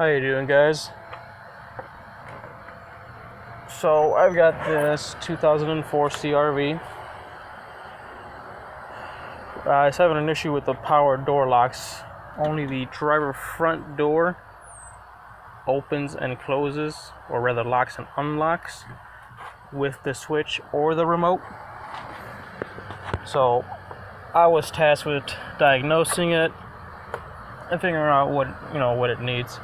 How you doing, guys? So I've got this 2004 CRV. It's having an issue with the power door locks. Only the driver front door opens and closes, or rather locks and unlocks, with the switch or the remote. So I was tasked with diagnosing it and figuring out what it needs.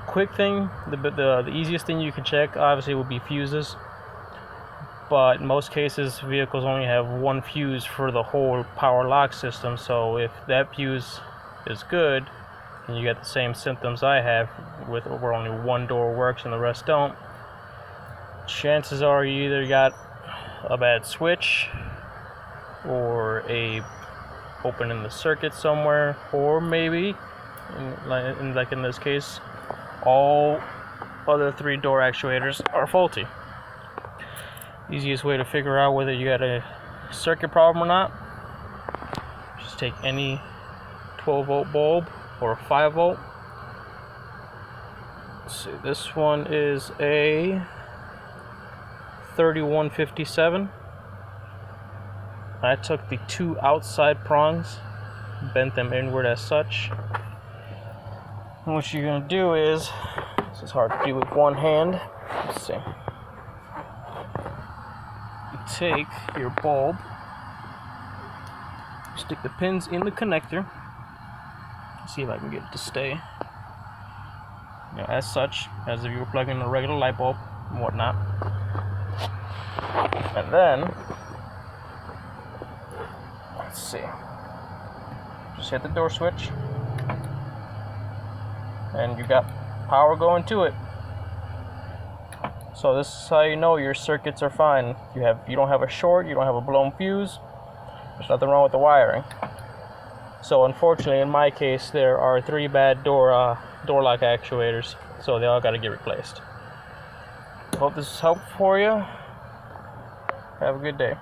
Quick thing, the easiest thing you can check obviously would be fuses, but in most cases vehicles only have one fuse for the whole power lock system. So if that fuse is good and you get the same symptoms I have, with where only one door works and the rest don't, chances are you either got a bad switch or a open in the circuit somewhere, or maybe like in this case, all other three door actuators are faulty. Easiest way to figure out whether you got a circuit problem or not, just take any 12-volt bulb or a 5-volt. Let's see, this one is a 3157. I took the two outside prongs, bent them inward as such. And what you're going to do is, this is hard to do with one hand, let's see. You take your bulb, stick the pins in the connector, see if I can get it to stay, as such, as if you were plugging in a regular light bulb and whatnot. And then, let's see, just hit the door switch, and you got power going to it. So this is how you know your circuits are fine. You don't have a short, you don't have a blown fuse, there's nothing wrong with the wiring. So unfortunately, in my case, there are three bad door lock actuators, so they all got to get replaced. Hope this is helpful for you. Have a good day.